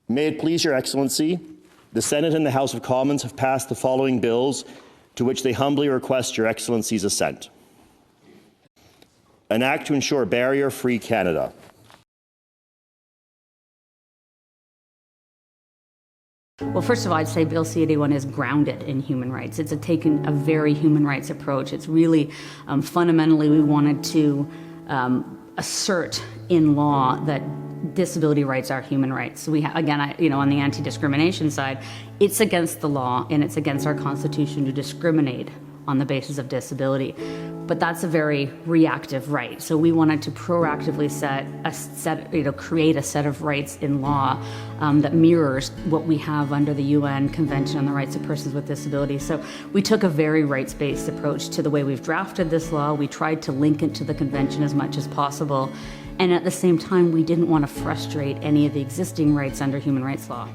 May it please Your Excellency, the Senate and the House of Commons have passed the following bills to which they humbly request Your Excellency's assent. An Act to ensure barrier-free Canada. Well, first of all, I'd say Bill C-81 is grounded in human rights. It's taken a very human rights approach. It's really, fundamentally, we wanted to assert in law that disability rights are human rights. We again, on the anti-discrimination side, it's against the law and it's against our Constitution to discriminate on the basis of disability. But that's a very reactive right. So we wanted to proactively create a set of rights in law that mirrors what we have under the UN Convention on the Rights of Persons with Disabilities. So we took a very rights-based approach to the way we've drafted this law. We tried to link it to the convention as much as possible. And at the same time, we didn't want to frustrate any of the existing rights under human rights law.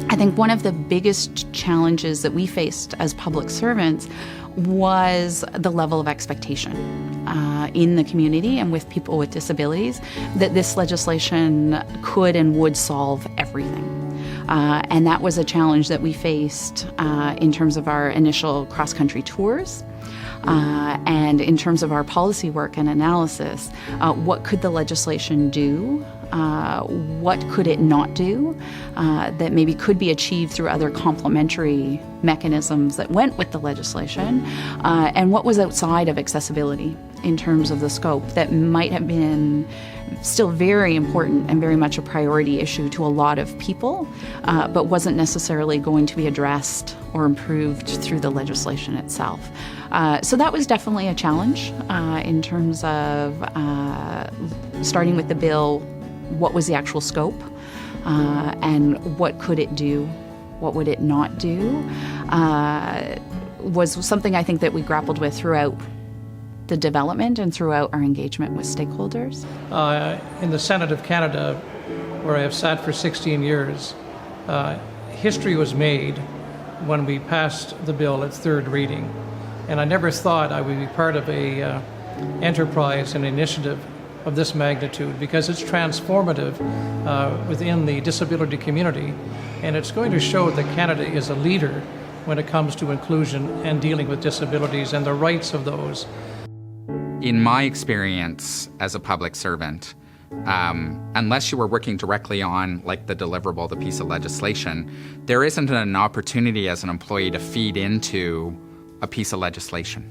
I think one of the biggest challenges that we faced as public servants was the level of expectation in the community and with people with disabilities that this legislation could and would solve everything. And that was a challenge that we faced in terms of our initial cross-country tours. And in terms of our policy work and analysis, what could the legislation do? What could it not do that maybe could be achieved through other complementary mechanisms that went with the legislation? And what was outside of accessibility in terms of the scope that might have been still very important and very much a priority issue to a lot of people, but wasn't necessarily going to be addressed or improved through the legislation itself. So that was definitely a challenge in terms of starting with the bill. What was the actual scope and what could it do? What would it not do? Was something I think that we grappled with throughout the development and throughout our engagement with stakeholders. In the Senate of Canada, where I have sat for 16 years, history was made when we passed the bill at third reading. And I never thought I would be part of a enterprise and initiative of this magnitude, because it's transformative within the disability community, and it's going to show that Canada is a leader when it comes to inclusion and dealing with disabilities and the rights of those. In my experience as a public servant, unless you were working directly on the deliverable, the piece of legislation, there isn't an opportunity as an employee to feed into a piece of legislation.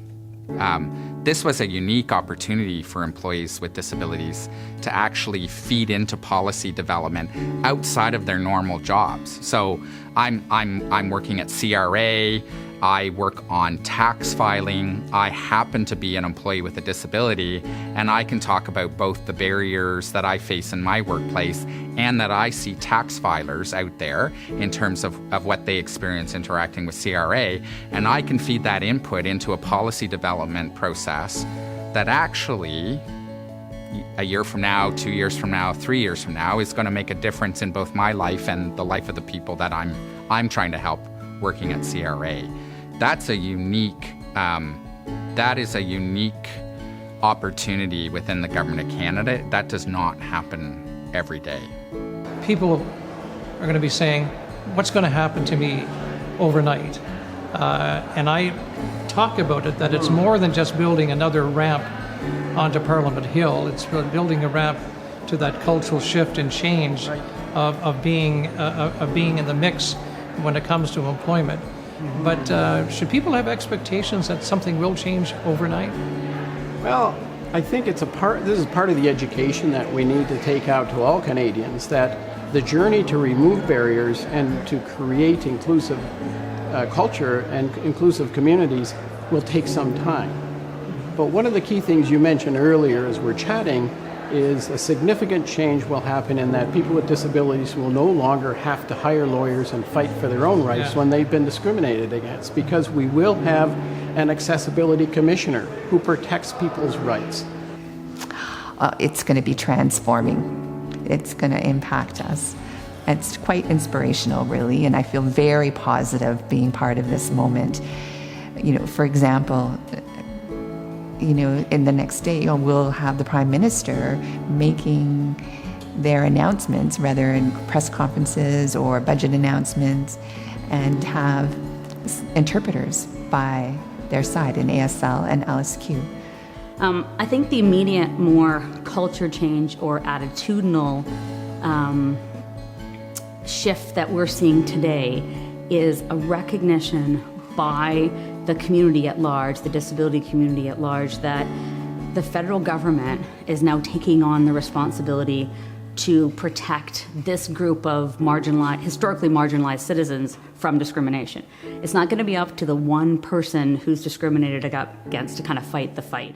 This was a unique opportunity for employees with disabilities to actually feed into policy development outside of their normal jobs. So I'm working at CRA, I work on tax filing, I happen to be an employee with a disability, and I can talk about both the barriers that I face in my workplace and that I see tax filers out there in terms of what they experience interacting with CRA, and I can feed that input into a policy development process that actually a year from now, 2 years from now, 3 years from now is going to make a difference in both my life and the life of the people that I'm trying to help working at CRA. That's a unique opportunity within the Government of Canada. That does not happen every day. People are going to be saying, what's going to happen to me overnight? And I talk about it, that it's more than just building another ramp onto Parliament Hill. It's building a ramp to that cultural shift and change of being in the mix when it comes to employment. But should people have expectations that something will change overnight? Well, I think this is part of the education that we need to take out to all Canadians, that the journey to remove barriers and to create inclusive culture and inclusive communities will take some time. But one of the key things you mentioned earlier as we're chatting is a significant change will happen in that people with disabilities will no longer have to hire lawyers and fight for their own rights when they've been discriminated against, because we will have an accessibility commissioner who protects people's rights. It's going to be transforming. It's going to impact us. It's quite inspirational, really, and I feel very positive being part of this moment. For example, in the next day, we'll have the Prime Minister making their announcements, whether in press conferences or budget announcements, and have interpreters by their side in ASL and LSQ. I think the immediate more culture change or attitudinal shift that we're seeing today is a recognition by the community at large, the disability community at large, that the federal government is now taking on the responsibility to protect this group of historically marginalized citizens from discrimination. It's not going to be up to the one person who's discriminated against to kind of fight the fight.